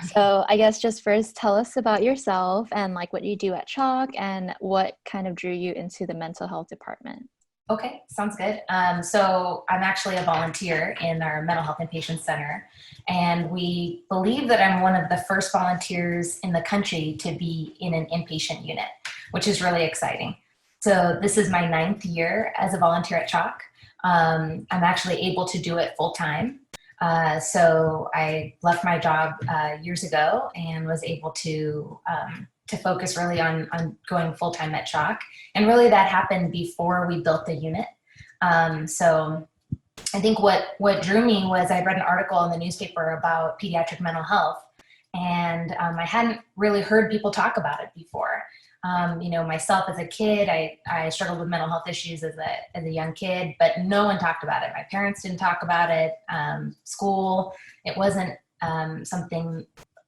So I guess just first tell us about yourself and like what you do at CHOC and what kind of drew you into the mental health department. Okay, sounds good. So I'm actually a volunteer in our mental health and patient center, and we believe that I'm one of the first volunteers in the country to be in an inpatient unit, which is really exciting. So this is my ninth year as a volunteer at CHOC. I'm actually able to do it full time. So I left my job years ago and was able to focus really on going full time at CHOC. And really that happened before we built the unit. So I think what drew me was I read an article in the newspaper about pediatric mental health, and I hadn't really heard people talk about it before. Myself as a kid, I struggled with mental health issues as a young kid, but no one talked about it. My parents didn't talk about it. School, it wasn't something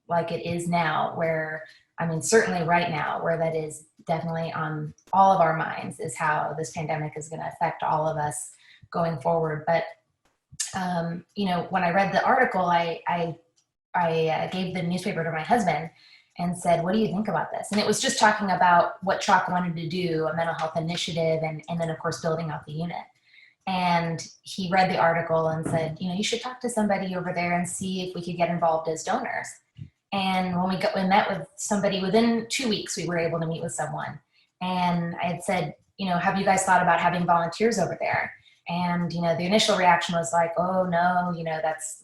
like it is now, where, I mean, certainly right now, where that is definitely on all of our minds is how this pandemic is going to affect all of us going forward. But, when I read the article, I gave the newspaper to my husband and said, what do you think about this? And it was just talking about what CHOC wanted to do, a mental health initiative, and then, of course, building out the unit. And he read the article and said, you should talk to somebody over there and see if we could get involved as donors. And when we met with somebody, within 2 weeks, we were able to meet with someone. And I had said, have you guys thought about having volunteers over there? And, the initial reaction was like, oh no,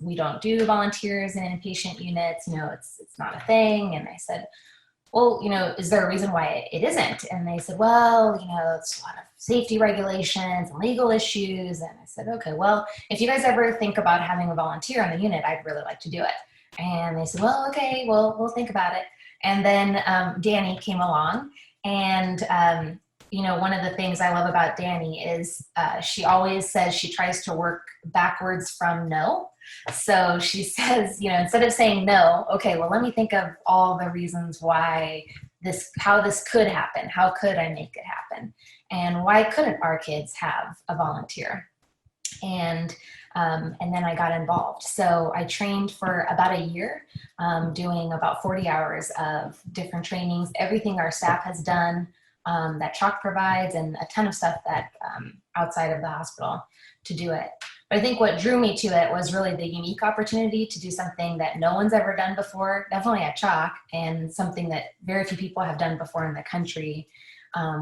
we don't do volunteers in inpatient units, it's not a thing. And I said, well, is there a reason why it isn't? And they said, well, it's a lot of safety regulations and legal issues. And I said, okay, well, if you guys ever think about having a volunteer on the unit, I'd really like to do it. And they said, well, okay, well, we'll think about it. And then Danny came along, and one of the things I love about Danny is she always says she tries to work backwards from no. So she says, instead of saying no, okay, well, let me think of all the reasons how this could happen. How could I make it happen? And why couldn't our kids have a volunteer? And then I got involved. So I trained for about a year, doing about 40 hours of different trainings, everything our staff has done, that CHOC provides, and a ton of stuff that outside of the hospital to do it. But I think what drew me to it was really the unique opportunity to do something that no one's ever done before, definitely at CHOC, and something that very few people have done before in the country,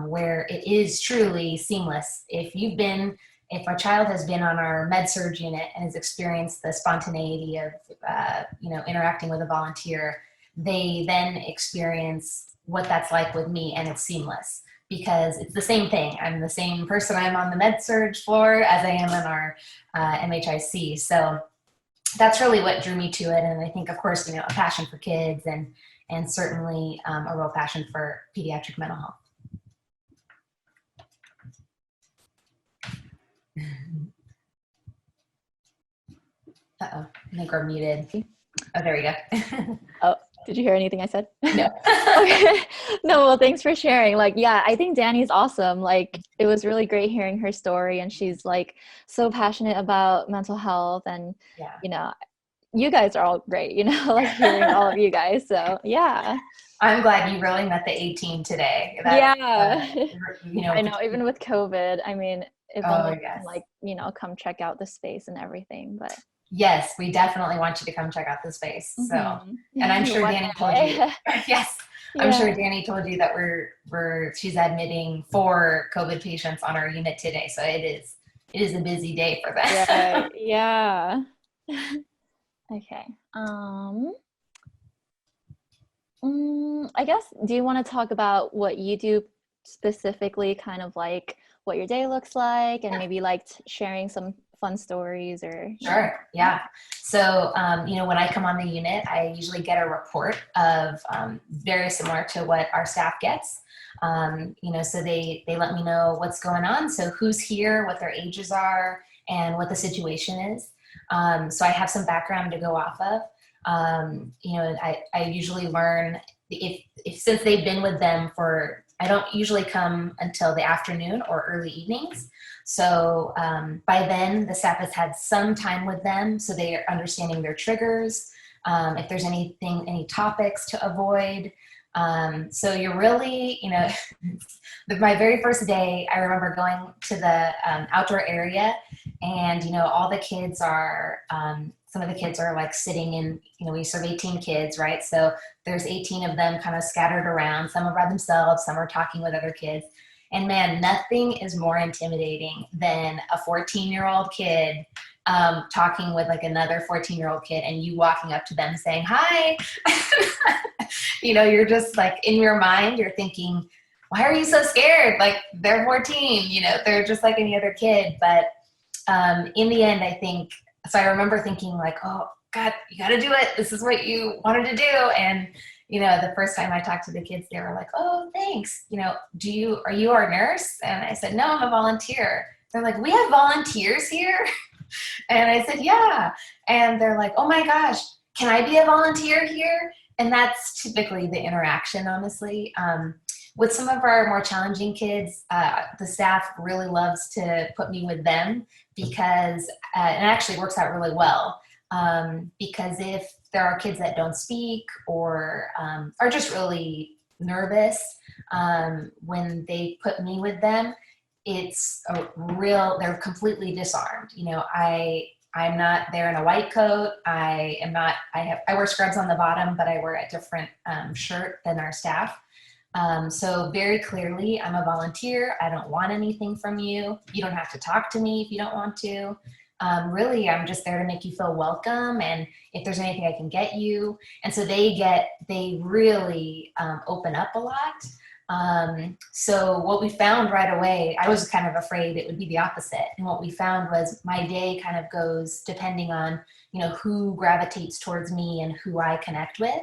where it is truly seamless. If a child has been on our med-surg unit and has experienced the spontaneity of, interacting with a volunteer, they then experience what that's like with me, and it's seamless because it's the same thing. I'm the same person I'm on the med-surg floor as I am in our MHIC. So that's really what drew me to it. And I think, of course, a passion for kids and certainly a real passion for pediatric mental health. Uh-oh, I think we're muted. Oh, there we go. Oh, did you hear anything I said? No. Okay. No, well, thanks for sharing. Yeah, I think Danny's awesome. It was really great hearing her story, and she's so passionate about mental health, and yeah. You guys are all great, hearing all of you guys. So yeah. I'm glad you really met the A team today. Yeah. I know, even with COVID, I mean, if anyone can come check out the space and everything, but yes, we definitely want you to come check out the space. So, and I'm sure Danny told you. Yes, I'm sure Danny told you that she's admitting 4 COVID patients on our unit today. So it is a busy day for them. Right. Yeah. Okay. I guess, do you want to talk about what you do specifically, kind of what your day looks like, and maybe sharing some fun stories or Sure. Yeah. So when I come on the unit, I usually get a report of very similar to what our staff gets. So they let me know what's going on, so who's here, what their ages are, and what the situation is. So I have some background to go off of. I usually learn if since they've been with them I don't usually come until the afternoon or early evenings. So by then the staff has had some time with them, so they are understanding their triggers. if there's any topics to avoid. So you're really, my very first day, I remember going to the outdoor area, and, all the kids are, some of the kids are like sitting in, we serve 18 kids, right? So there's 18 of them kind of scattered around. Some are by themselves, some are talking with other kids. And man, nothing is more intimidating than a 14-year-old kid talking with like another 14-year-old kid, and you walking up to them saying, hi. You're just like, in your mind, you're thinking, why are you so scared? Like, they're 14, they're just like any other kid. But in the end, I think, so I remember thinking like, oh God, you got to do it. This is what you wanted to do. And, the first time I talked to the kids, they were like, oh, thanks. Are you our nurse? And I said, no, I'm a volunteer. They're like, we have volunteers here? And I said, yeah. And they're like, oh my gosh, can I be a volunteer here? And that's typically the interaction, honestly. With some of our more challenging kids, the staff really loves to put me with them because it actually works out really well. Because if there are kids that don't speak or are just really nervous, when they put me with them, they're completely disarmed. I'm not there in a white coat. I wear scrubs on the bottom, but I wear a different shirt than our staff. So very clearly, I'm a volunteer. I don't want anything from you. You don't have to talk to me if you don't want to. Really, I'm just there to make you feel welcome, and if there's anything I can get you. And so they really open up a lot. So what we found right away, I was kind of afraid it would be the opposite. And what we found was my day kind of goes depending on, who gravitates towards me and who I connect with.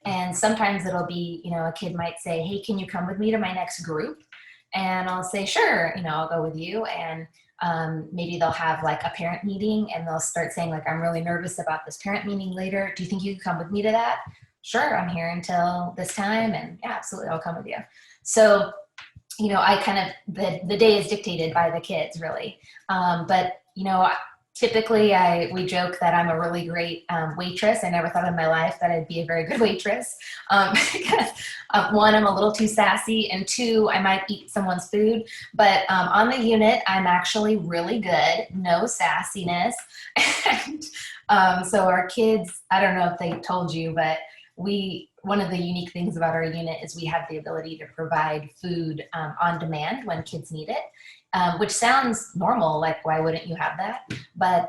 And sometimes it'll be, a kid might say, hey, can you come with me to my next group? And I'll say, sure, I'll go with you. And maybe they'll have like a parent meeting, and they'll start saying like, I'm really nervous about this parent meeting later. Do you think you could come with me to that? Sure, I'm here until this time, and yeah, absolutely, I'll come with you. So, I kind of, the day is dictated by the kids, really. But, typically we joke that I'm a really great waitress. I never thought in my life that I'd be a very good waitress. Because one, I'm a little too sassy, and two, I might eat someone's food. But on the unit, I'm actually really good, no sassiness. And so our kids, I don't know if they told you, but one of the unique things about our unit is we have the ability to provide food on demand when kids need it. Which sounds normal, like why wouldn't you have that? But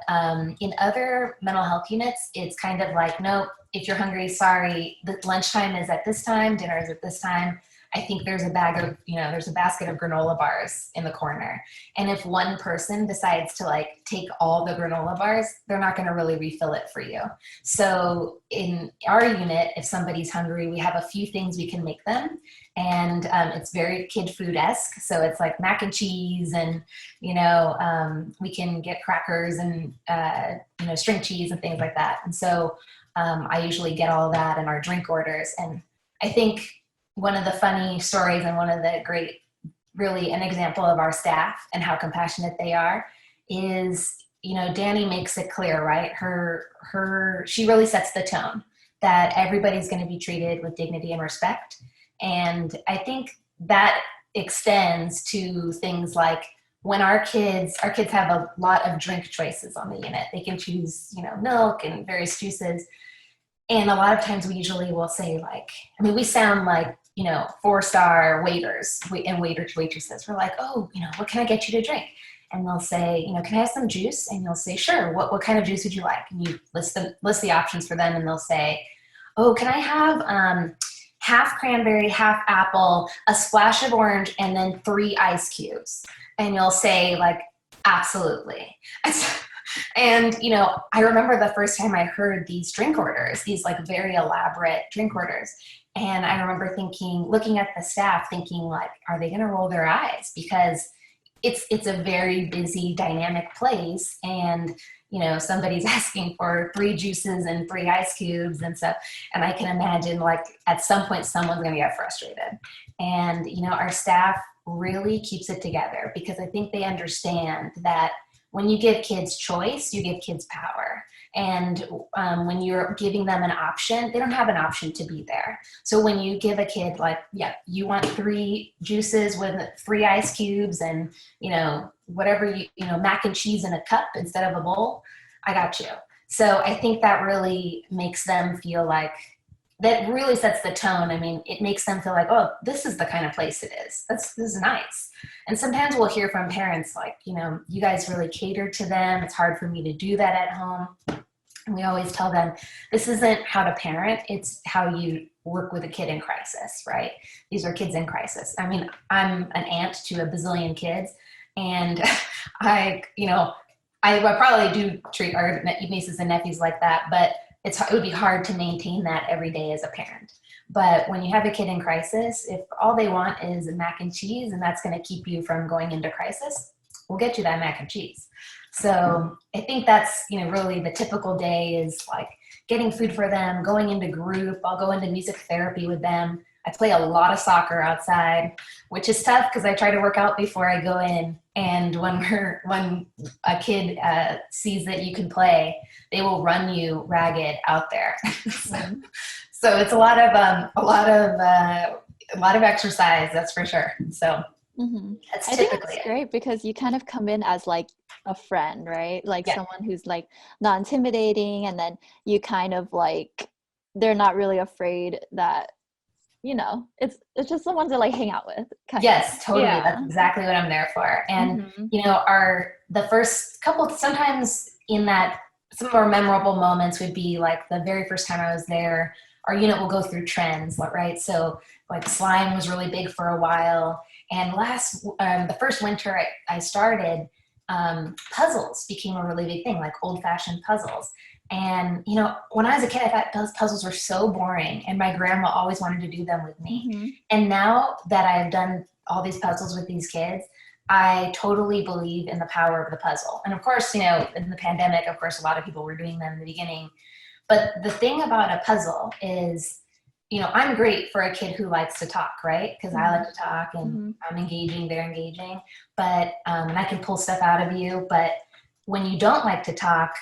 in other mental health units, it's kind of like, nope, if you're hungry, sorry, the lunchtime is at this time, dinner is at this time. I think there's a there's a basket of granola bars in the corner. And if one person decides to like take all the granola bars, they're not going to really refill it for you. So in our unit, if somebody's hungry, we have a few things we can make them. And it's very kid food-esque. So it's like mac and cheese, and, we can get crackers and, string cheese and things like that. And so I usually get all that in our drink orders. And I think one of the funny stories, and one of the great, really an example of our staff and how compassionate they are is, Danny makes it clear, right? She really sets the tone that everybody's going to be treated with dignity and respect. And I think that extends to things like when our kids have a lot of drink choices on the unit. They can choose, milk and various juices. And a lot of times we usually will say like, we sound like, 4-star waiters and waitresses. We're like, oh, what can I get you to drink? And they'll say, can I have some juice? And you'll say, sure. What kind of juice would you like? And you list the options for them. And they'll say, oh, can I have half cranberry, half apple, a splash of orange, and then 3 ice cubes? And you'll say like, absolutely. And, I remember the first time I heard these drink orders, these like very elaborate drink orders. And I remember looking at the staff thinking like, are they going to roll their eyes? Because it's a very busy, dynamic place. And, somebody's asking for 3 juices and 3 ice cubes and stuff. And I can imagine like at some point, someone's going to get frustrated. And, our staff really keeps it together, because I think they understand that when you give kids choice, you give kids power. And when you're giving them an option, they don't have an option to be there. So when you give a kid like, yeah, you want 3 juices with 3 ice cubes and, whatever, mac and cheese in a cup instead of a bowl, I got you. So I think that really makes them feel like, that really sets the tone. I mean, it makes them feel like, oh, this is the kind of place it is. This is nice. And sometimes we'll hear from parents like, you guys really cater to them. It's hard for me to do that at home. And we always tell them, this isn't how to parent. It's how you work with a kid in crisis, right? These are kids in crisis. I mean, I'm an aunt to a bazillion kids, and I probably do treat our nieces and nephews like that, but it would be hard to maintain that every day as a parent. But when you have a kid in crisis, if all they want is mac and cheese and that's going to keep you from going into crisis, we'll get you that mac and cheese. So I think that's, really the typical day is like getting food for them, going into group. I'll go into music therapy with them. I play a lot of soccer outside, which is tough because I try to work out before I go in. And when a kid sees that you can play, they will run you ragged out there. So it's a lot of exercise, that's for sure. So that's I think it's great because you kind of come in as like a friend, right? Like someone who's like not intimidating, and then you kind of like, they're not really afraid that, it's just someone to like hang out with. Yes, totally. Yeah. That's exactly what I'm there for. And, the first couple, sometimes in that, some of our memorable moments would be like the very first time I was there, our unit will go through trends, right? So like slime was really big for a while. And the first winter I started, puzzles became a really big thing, like old fashioned puzzles. And, when I was a kid, I thought those puzzles were so boring, and my grandma always wanted to do them with me. And now that I've done all these puzzles with these kids, I totally believe in the power of the puzzle. And of course, in the pandemic, of course, a lot of people were doing them in the beginning. But the thing about a puzzle is, I'm great for a kid who likes to talk, right? Because I like to talk and I'm engaging, they're engaging. But, and I can pull stuff out of you. But when you don't like to talk,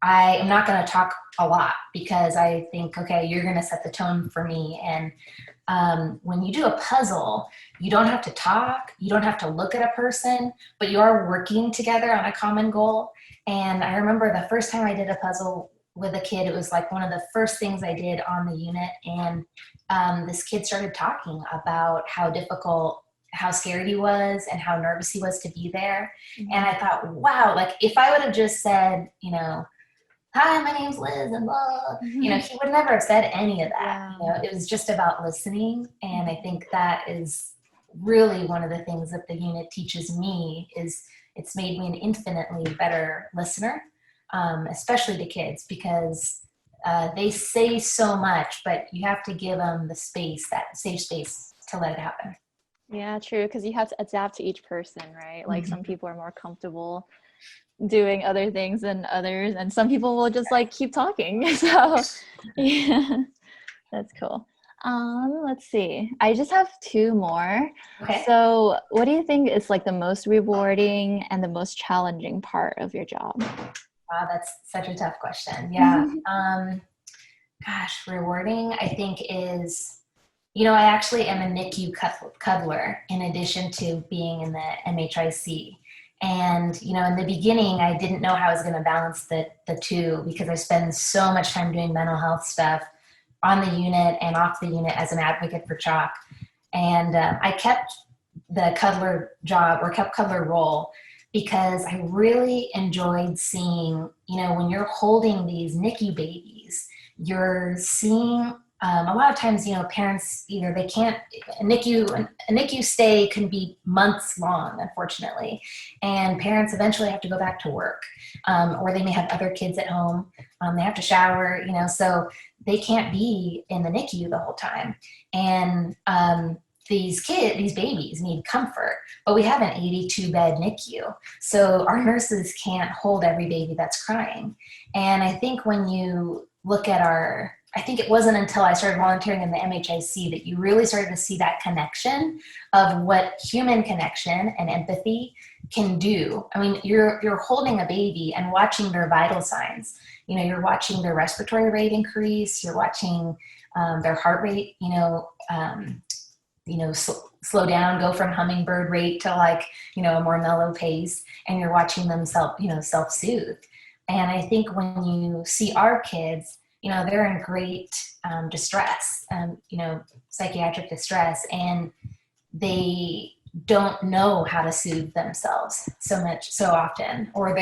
I am not going to talk a lot because I think, okay, you're going to set the tone for me. And when you do a puzzle, you don't have to talk, you don't have to look at a person, but you are working together on a common goal. And I remember the first time I did a puzzle with a kid, it was like one of the first things I did on the unit. And this kid started talking about how scared he was and how nervous he was to be there. And I thought, wow, like if I would have just said, hi, my name's Liz, and blah, he would never have said any of that. It was just about listening. And I think that is really one of the things that the unit teaches me is it's made me an infinitely better listener, especially to kids, because they say so much, but you have to give them the space, that safe space to let it happen. Yeah, true. Because you have to adapt to each person, right? Like some people are more comfortable doing other things than others, and some people will just like keep talking. So yeah, that's cool. Let's see, I just have 2 more. Okay. So what do you think is like the most rewarding and the most challenging part of your job? Wow, that's such a tough question. Yeah. Gosh, rewarding, I think is, I actually am a NICU cuddler in addition to being in the MHIC. And, in the beginning, I didn't know how I was going to balance the two because I spend so much time doing mental health stuff on the unit and off the unit as an advocate for CHOC. And I kept the cuddler role because I really enjoyed seeing, when you're holding these NICU babies, you're seeing a lot of times, parents either they can't, a NICU stay can be months long, unfortunately, and parents eventually have to go back to work, or they may have other kids at home. They have to shower, so they can't be in the NICU the whole time. And these babies need comfort, but we have an 82-bed NICU, so our nurses can't hold every baby that's crying. And I think when you look at I think it wasn't until I started volunteering in the MHIC that you really started to see that connection of what human connection and empathy can do. I mean, you're holding a baby and watching their vital signs. You know, you're watching their respiratory rate increase. You're watching their heart rate, slow down, go from hummingbird rate to like, a more mellow pace, and you're watching them self-soothe. And I think when you see our kids, they're in great distress, psychiatric distress, and they don't know how to soothe themselves so often, or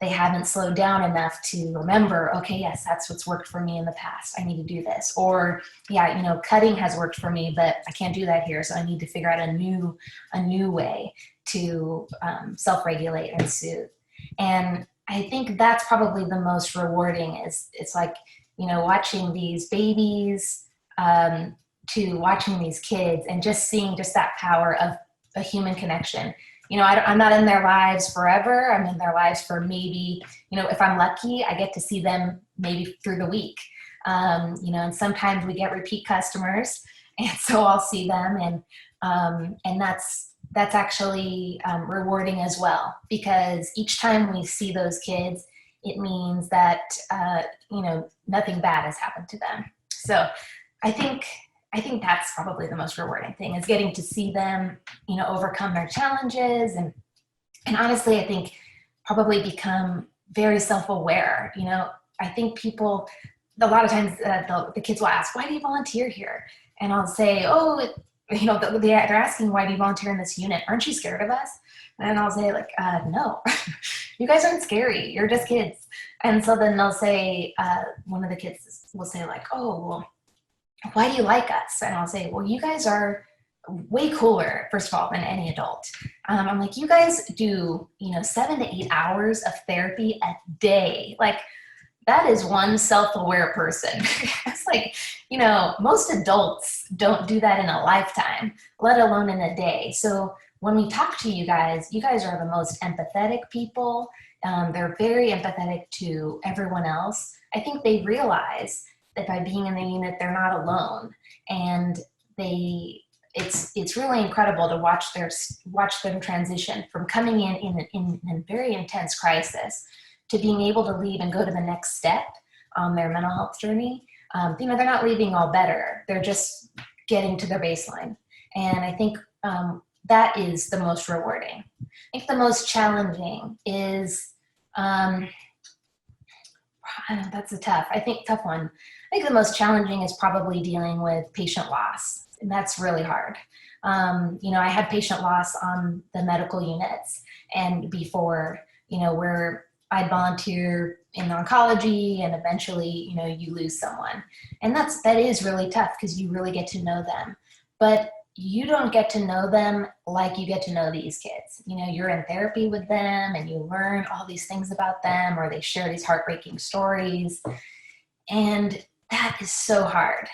they haven't slowed down enough to remember, okay, yes, that's what's worked for me in the past. I need to do this. Or yeah, cutting has worked for me, but I can't do that here. So I need to figure out a new way to self-regulate and soothe. And I think that's probably the most rewarding it's like, watching these babies, to watching these kids and just seeing just that power of a human connection. I'm not in their lives forever. I'm in their lives for maybe, if I'm lucky, I get to see them maybe through the week. And sometimes we get repeat customers, and so I'll see them, and that's actually rewarding as well, because each time we see those kids, it means that nothing bad has happened to them. So I think that's probably the most rewarding thing, is getting to see them, overcome their challenges, and honestly, I think probably become very self-aware. I think people, a lot of times the kids will ask, why do you volunteer here? And I'll say, oh, they're asking, why do you volunteer in this unit? Aren't you scared of us? And I'll say like, no, you guys aren't scary. You're just kids. And so then they'll say, one of the kids will say like, oh, well, why do you like us? And I'll say, well, you guys are way cooler, first of all, than any adult. I'm like, you guys do, 7 to 8 hours of therapy a day. Like, that is one self-aware person. It's like, most adults don't do that in a lifetime, let alone in a day. So when we talk to you guys are the most empathetic people. They're very empathetic to everyone else. I think they realize that by being in the unit, they're not alone. And it's really incredible to watch them transition from coming in a very intense crisis to being able to leave and go to the next step on their mental health journey. They're not leaving all better. They're just getting to their baseline. And I think that is the most rewarding. I think the most challenging is, that's a tough one. I think the most challenging is probably dealing with patient loss. And that's really hard. I had patient loss on the medical units, and before, where I'd volunteer in oncology, and eventually, you lose someone. And that is really tough, because you really get to know them. But you don't get to know them like you get to know these kids. You're in therapy with them, and you learn all these things about them, or they share these heartbreaking stories. And that is so hard.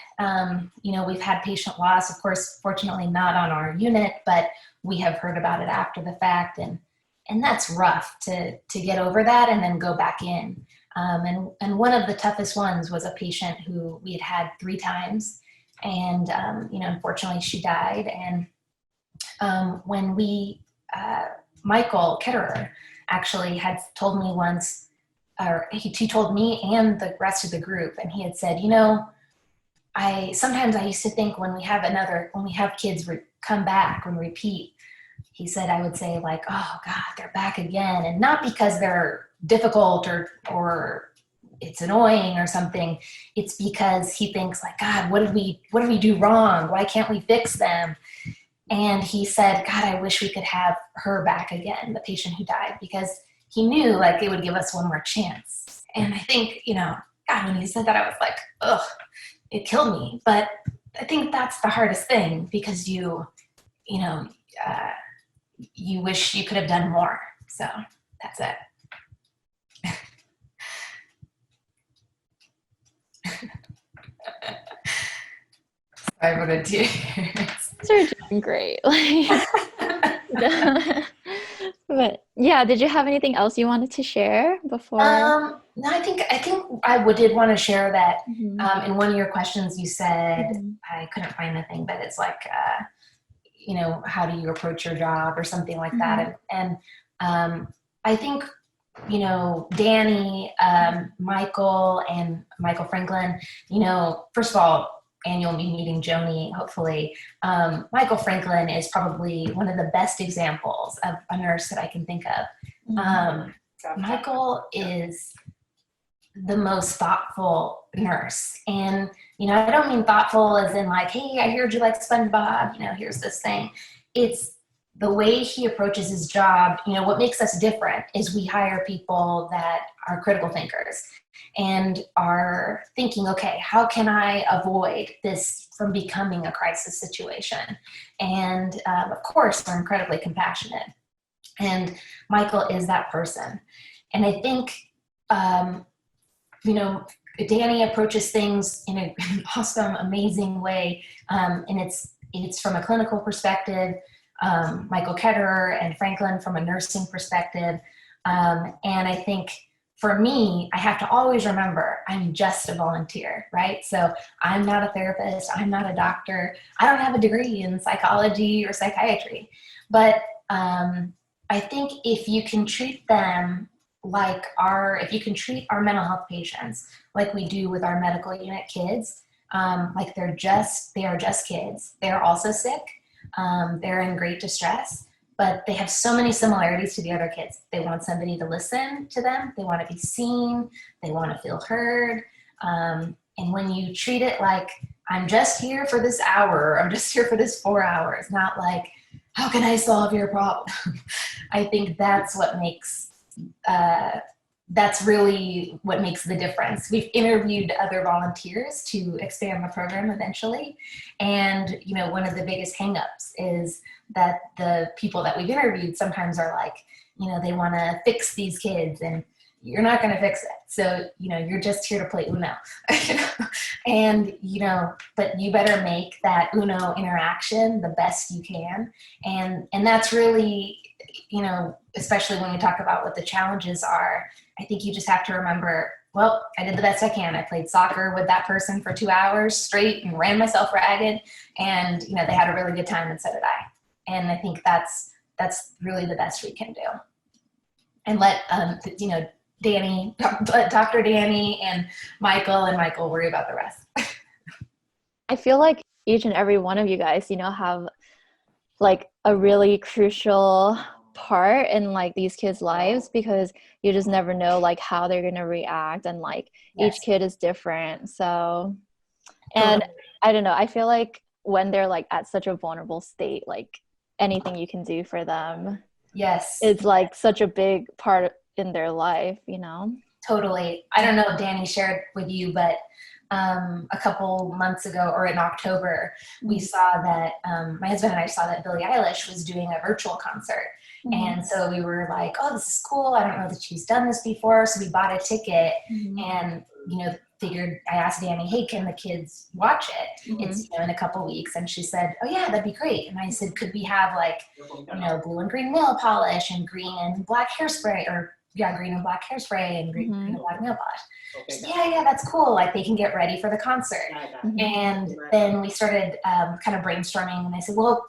We've had patient loss, of course, fortunately not on our unit, but we have heard about it after the fact. And that's rough to get over that and then go back in. And one of the toughest ones was a patient who we had 3 times. And, unfortunately she died. And when Michael Ketterer actually had told me once, or he told me and the rest of the group, and he had said, sometimes I used to think when we have kids come back and repeat, he said, I would say like, oh God, they're back again. And not because they're difficult or it's annoying or something. It's because he thinks like, God, what did we do wrong? Why can't we fix them? And he said, God, I wish we could have her back again, the patient who died, because he knew like it would give us one more chance. And I think, God, when he said that, I was like, ugh, it killed me. But I think that's the hardest thing, because you wish you could have done more. So that's it. Sorry for the tears. They're doing great. But yeah, did you have anything else you wanted to share before? No, I think I did want to share that. Mm-hmm. In one of your questions, you said, Mm-hmm. I couldn't find the thing, but it's like, how do you approach your job or something like Mm-hmm. that. And I think, Danny, Michael Franklin, first of all, and you'll be meeting Joni, hopefully. Michael Franklin is probably one of the best examples of a nurse that I can think of. Michael is the most thoughtful nurse. And, I don't mean thoughtful as in like, hey, I heard you like SpongeBob, here's this thing. It's the way he approaches his job. What makes us different is we hire people that are critical thinkers and are thinking, okay, how can I avoid this from becoming a crisis situation? And of course, we're incredibly compassionate. And Michael is that person. And I think, Danny approaches things in an awesome, amazing way. And it's from a clinical perspective, Michael Ketterer and Franklin from a nursing perspective. And I think for me, I have to always remember I'm just a volunteer, right? So I'm not a therapist. I'm not a doctor. I don't have a degree in psychology or psychiatry. But I think if you can treat them if you can treat our mental health patients like we do with our medical unit kids, like they are just kids. They're also sick. They're in great distress, but they have so many similarities to the other kids. They want somebody to listen to them. They want to be seen. They want to feel heard. And when you treat it like, I'm just here for this hour, I'm just here for this 4 hours, not like, how can I solve your problem? I think that's what makes that's really what makes the difference. We've interviewed other volunteers to expand the program eventually. And, one of the biggest hangups is that the people that we've interviewed sometimes are like, they want to fix these kids and you're not going to fix it. So, you're just here to play Uno. And, but you better make that Uno interaction the best you can. And that's really, especially when we talk about what the challenges are, I think you just have to remember, well, I did the best I can. I played soccer with that person for 2 hours straight and ran myself ragged. And, they had a really good time and so did I. And I think that's really the best we can do. And let, Danny, Dr. Danny and Michael worry about the rest. I feel like each and every one of you guys, have like a really crucial part in like these kids' lives, because you just never know like how they're going to react, and like Yes. each kid is different. So, and I don't know, I feel like when they're like at such a vulnerable state, like anything you can do for them, yes, it's like such a big part in their life, Totally. I don't know if Danny shared with you, but a couple months ago, or in October, we saw that my husband and I saw that Billie Eilish was doing a virtual concert. And so we were like, oh, this is cool. I don't know that she's done this before. So we bought a ticket and, figured, I asked Danny, hey, can the kids watch it? It's, in a couple weeks. And she said, oh yeah, that'd be great. And I said, could we have like, blue and green nail polish and green and black hairspray, or green and black hairspray and green and black nail polish. Said, yeah, that's cool. Like they can get ready for the concert. And then we started kind of brainstorming, and I said, well,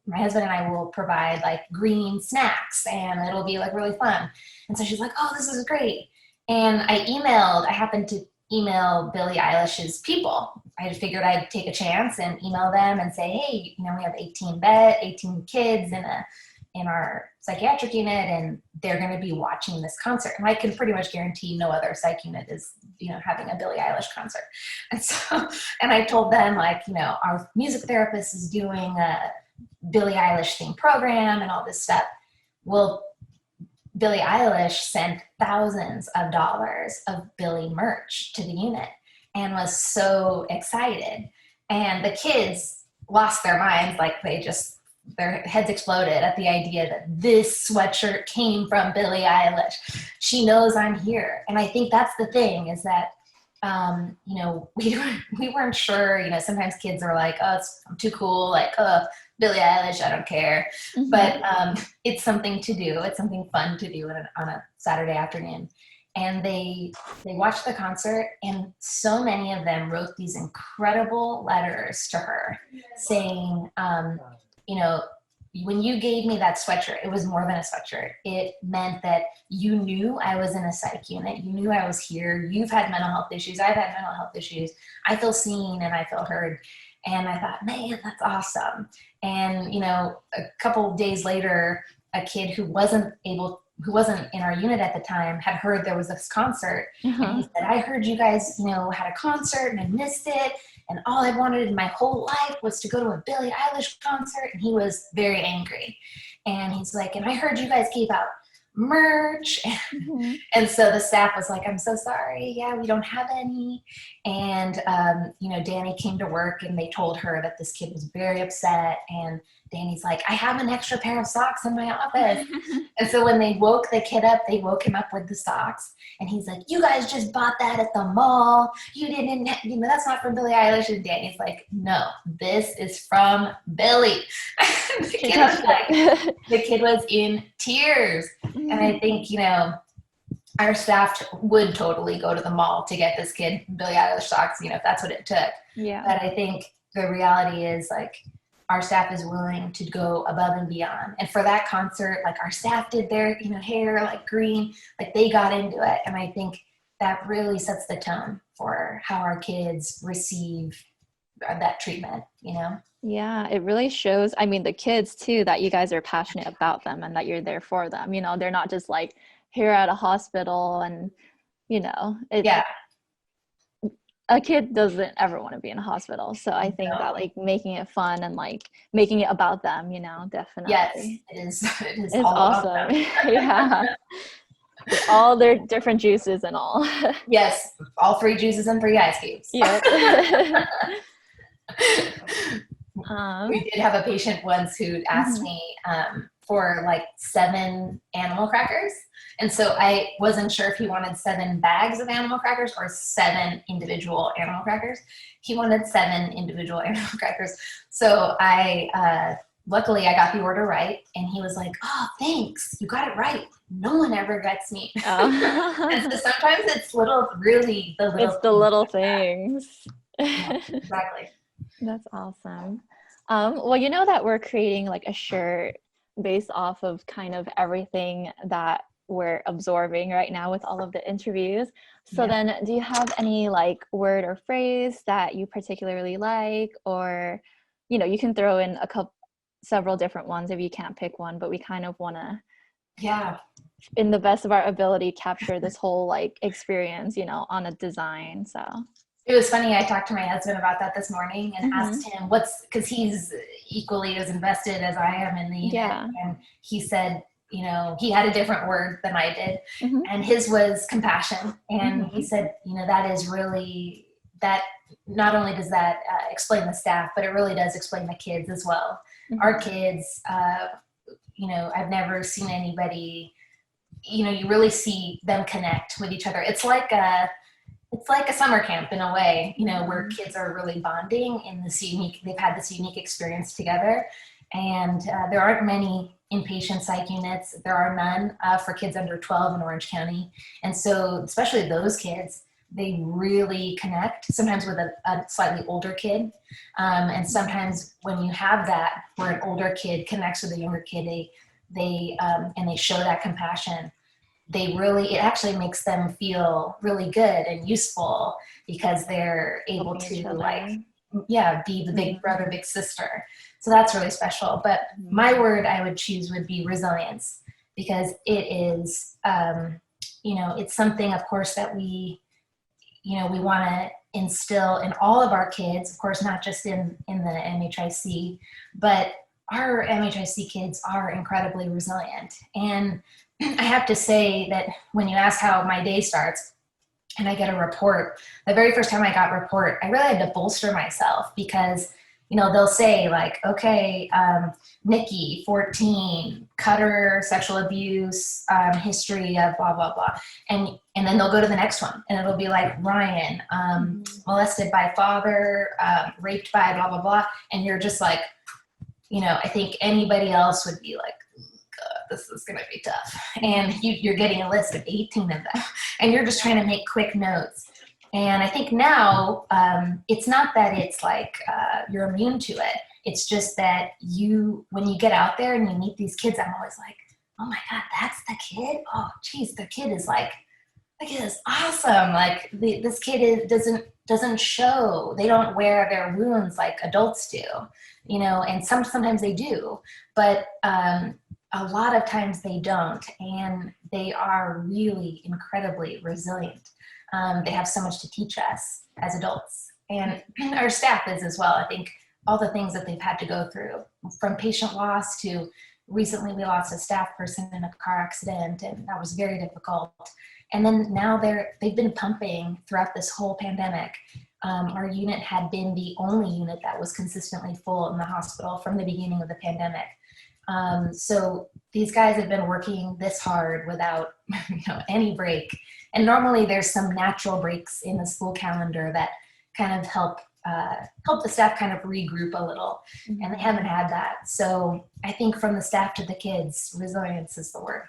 my husband and I will provide like green snacks and it'll be like really fun. And so she's like, oh, this is great. And I happened to email Billie Eilish's people. I figured I'd take a chance and email them and say, hey, we have 18 kids in our psychiatric unit, and they're going to be watching this concert. And I can pretty much guarantee no other psych unit is, having a Billie Eilish concert. And so, and I told them like, our music therapist is doing a Billie Eilish themed program and all this stuff. Well, Billie Eilish sent thousands of dollars of Billie merch to the unit and was so excited. And the kids lost their minds, like their heads exploded at the idea that this sweatshirt came from Billie Eilish. She knows I'm here. And I think that's the thing, is that, we weren't sure, sometimes kids are like, oh, I'm too cool. Like, oh, Billie Eilish, I don't care. But it's something to do. It's something fun to do on a Saturday afternoon. and they watched the concert, and so many of them wrote these incredible letters to her saying, you know, when you gave me that sweatshirt, it was more than a sweatshirt. It meant that you knew I was in a psych unit. You knew I was here. You've had mental health issues. I've had mental health issues. I feel seen and I feel heard. And I thought, man, that's awesome. And, you know, a couple of days later, a kid who wasn't in our unit at the time had heard there was this concert. And he said, I heard you guys, you know, had a concert and I missed it. And all I wanted in my whole life was to go to a Billie Eilish concert. And he was very angry. And he's like, and I heard you guys gave out merch. And so the staff was like, I'm so sorry. Yeah, we don't have any. And, you know, Danny came to work and they told her that this kid was very upset. And Danny's like, I have an extra pair of socks in my office. And so when they woke the kid up, they woke him up with the socks. And he's like, you guys just bought that at the mall. You didn't, you know, that's not from Billie Eilish. And Danny's like, no, this is from Billie. The kid was in tears. And I think, you know, our staff would totally go to the mall to get this kid Billie Eilish socks, you know, if that's what it took. Yeah. But I think the reality is, like, our staff is willing to go above and beyond. And for that concert, like, our staff did their, you know, hair like green, like they got into it. And I think that really sets the tone for how our kids receive that treatment, you know? Yeah, it really shows, I mean, the kids too, that you guys are passionate about them and that you're there for them. You know, they're not just like here at a hospital and, you know, Yeah. A kid doesn't ever want to be in a hospital. So I think that, like, making it fun and like making it about them, you know, definitely. Yes, it is. It is It's all awesome. about them. Yeah. All their different juices and all. Yes, all 3 juices and 3 ice cubes. Yeah. We did have a patient once who asked me for like 7 animal crackers. And so I wasn't sure if he wanted 7 bags of animal crackers or 7 individual animal crackers. He wanted 7 individual animal crackers. So luckily I got the order right. And he was like, oh, thanks. You got it right. No one ever gets me. Oh. And so sometimes it's the little things. Yeah, exactly. That's awesome. Well, you know that we're creating like a shirt based off of kind of everything that we're absorbing right now with all of the interviews. So then do you have any like word or phrase that you particularly like, or, you know, you can throw in several different ones if you can't pick one, but we kind of want to, in the best of our ability, capture this whole like experience, you know, on a design. So it was funny. I talked to my husband about that this morning and asked him because he's equally as invested as I am in the unit. Yeah. And he said, you know, he had a different word than I did. And his was compassion. And he said, you know, that is really, that not only does that explain the staff, but it really does explain the kids as well. Our kids, you know, I've never seen anybody, you know, you really see them connect with each other. It's like a summer camp in a way, you know, where kids are really bonding in they've had this unique experience together. And there aren't many inpatient psych units. There are none for kids under 12 in Orange County. And so especially those kids, they really connect, sometimes with a slightly older kid. And sometimes when you have that, where an older kid connects with a younger kid, and they show that compassion, it actually makes them feel really good and useful because they're able to like, be the big brother, big sister. So that's really special. But my word I would choose would be resilience, because it is, you know, it's something, of course, that we want to instill in all of our kids, of course, not just in the MHIC, but our MHIC kids are incredibly resilient. And I have to say that when you ask how my day starts and I get a report, the very first time I got a report, I really had to bolster myself because, you know, they'll say like, okay, Nikki, 14, cutter, sexual abuse, history of blah, blah, blah. And then they'll go to the next one and it'll be like Ryan, molested by father, raped by blah, blah, blah. And you're just like, you know, I think anybody else would be like, this is going to be tough. And you're getting a list of 18 of them, and you're just trying to make quick notes. And I think now it's not that it's like you're immune to it. It's just that when you get out there and you meet these kids, I'm always like, oh my God, that's the kid? Oh, geez, the kid is awesome. Like this kid doesn't show. They don't wear their wounds like adults do, and sometimes they do, but a lot of times they don't, and they are really incredibly resilient. They have so much to teach us as adults, and our staff is as well. I think all the things that they've had to go through, from patient loss to recently we lost a staff person in a car accident, and that was very difficult. And then now they've been pumping throughout this whole pandemic. Our unit had been the only unit that was consistently full in the hospital from the beginning of the pandemic. So these guys have been working this hard without any break. And normally there's some natural breaks in the school calendar that kind of help the staff kind of regroup a little, and they haven't had that. So I think from the staff to the kids, resilience is the word.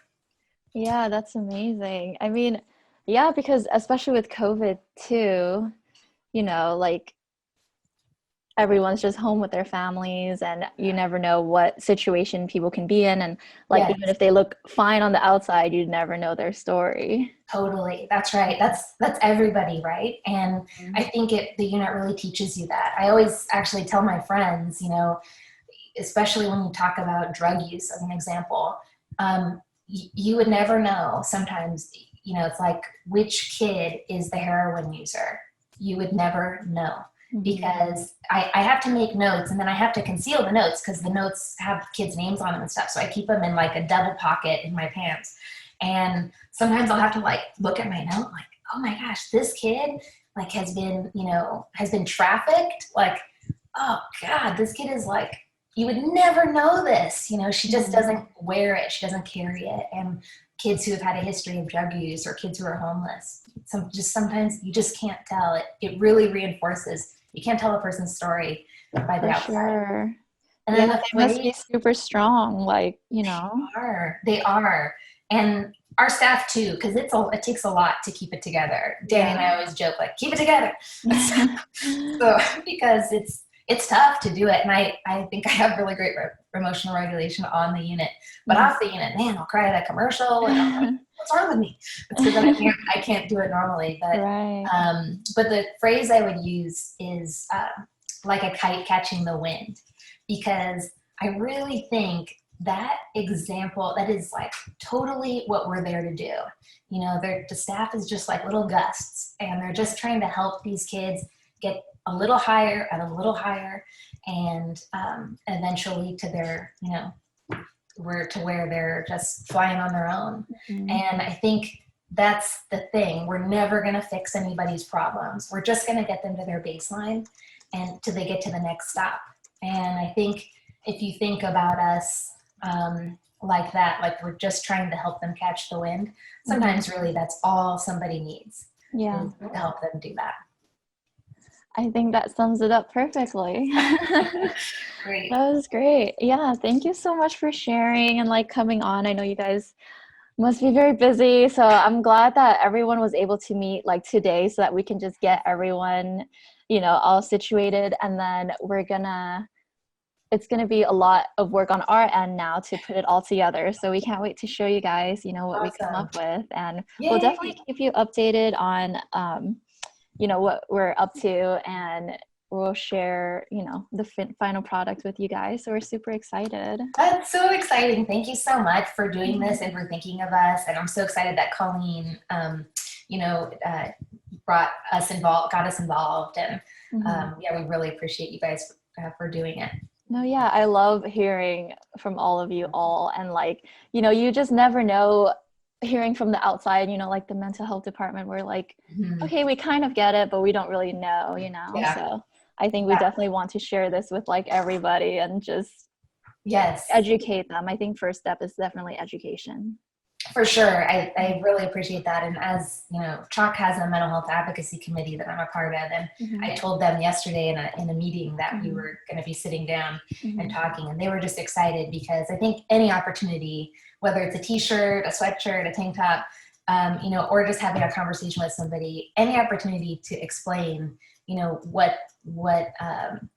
Yeah, that's amazing. I mean, yeah, because especially with COVID too, like everyone's just home with their families, and you never know what situation people can be in. And like, even if they look fine on the outside, you'd never know their story. Totally. That's right. That's everybody, right? And I think the unit really teaches you that. I always actually tell my friends, especially when you talk about drug use as an example, you would never know sometimes, it's like, which kid is the heroin user? You would never know. Because I have to make notes, and then I have to conceal the notes because the notes have kids' names on them and stuff. So I keep them in like a double pocket in my pants. And sometimes I'll have to like look at my note like, oh my gosh, this kid like has been trafficked. Like, oh God, this kid is like, you would never know this. She just doesn't wear it. She doesn't carry it. And kids who have had a history of drug use, or kids who are homeless, sometimes you just can't tell. It really reinforces. You can't tell a person's story by the outside. Sure. And then they must be super strong, They are. And our staff too, because it takes a lot to keep it together. Danny and I always joke, like, keep it together. So because it's tough to do it. And I think I have really great emotional regulation on the unit. But off the unit, man, I'll cry at a commercial, and I'm like, what's wrong with me? It's because I can't do it normally. But but the phrase I would use is like a kite catching the wind, because I really think that example, that is like totally what we're there to do. The staff is just like little gusts, and they're just trying to help these kids get a little higher and a little higher, and eventually to their, where they're just flying on their own. And I think that's the thing. We're never going to fix anybody's problems. We're just going to get them to their baseline and till they get to the next stop. And I think if you think about us like that, like we're just trying to help them catch the wind, sometimes really that's all somebody needs, is to help them do that. I think that sums it up perfectly. Great. That was great. Yeah, thank you so much for sharing and like coming on. I know you guys must be very busy, so I'm glad that everyone was able to meet like today so that we can just get everyone, all situated, and then it's gonna be a lot of work on our end now to put it all together. So we can't wait to show you guys, what we come up with, and we'll definitely keep you updated on what we're up to, and we'll share, the final product with you guys. So we're super excited. That's so exciting. Thank you so much for doing this and for thinking of us. And I'm so excited that Colleen, got us involved. And we really appreciate you guys for doing it. No, yeah, I love hearing from all of you all. And you just never know, hearing from the outside, like the mental health department, we're like, okay, we kind of get it, but we don't really know, So I think we definitely want to share this with like everybody and just educate them. I think first step is definitely education. For sure. I really appreciate that. And as you know, CHOC has a mental health advocacy committee that I'm a part of. And Mm-hmm. I told them yesterday in a meeting that we Mm-hmm. were going to be sitting down and Mm-hmm. talking. And they were just excited because I think any opportunity, whether it's a t-shirt, a sweatshirt, a tank top, you know, or just having a conversation with somebody, any opportunity to explain, you know, what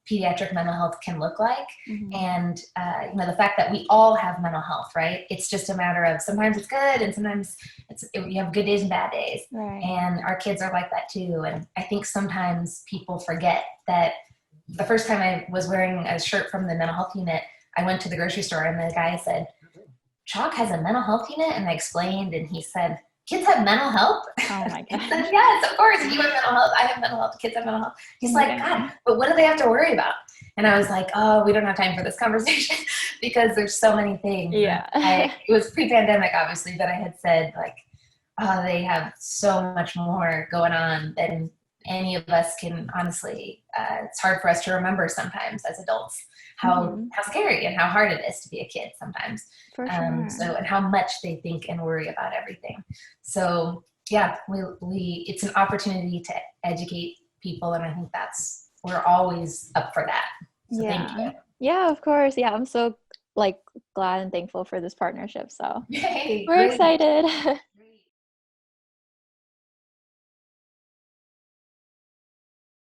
pediatric mental health can look like. Mm-hmm. And you know, the fact that we all have mental health, right? It's just a matter of sometimes it's good and sometimes you have good days and bad days. Right. And our kids are like that too. And I think sometimes people forget that the first time I was wearing a shirt from the mental health unit, I went to the grocery store and the guy said, CHOC has a mental health unit? And I explained, and he said, kids have mental health? Oh my I God. said, yes, of course. You have mental health. I have mental health. Kids have mental health. He's like, God, but what do they have to worry about? And I was like, oh, we don't have time for this conversation because there's so many things. Yeah. It was pre-pandemic, obviously, but I had said, like, oh, they have so much more going on than any of us can honestly. It's hard for us to remember sometimes as adults how scary and how hard it is to be a kid sometimes. For sure. So, and how much they think and worry about everything. So yeah, we it's an opportunity to educate people, and I think we're always up for that. So thank you. Yeah, of course. Yeah, I'm so like glad and thankful for this partnership. So Hey, we're great. excited.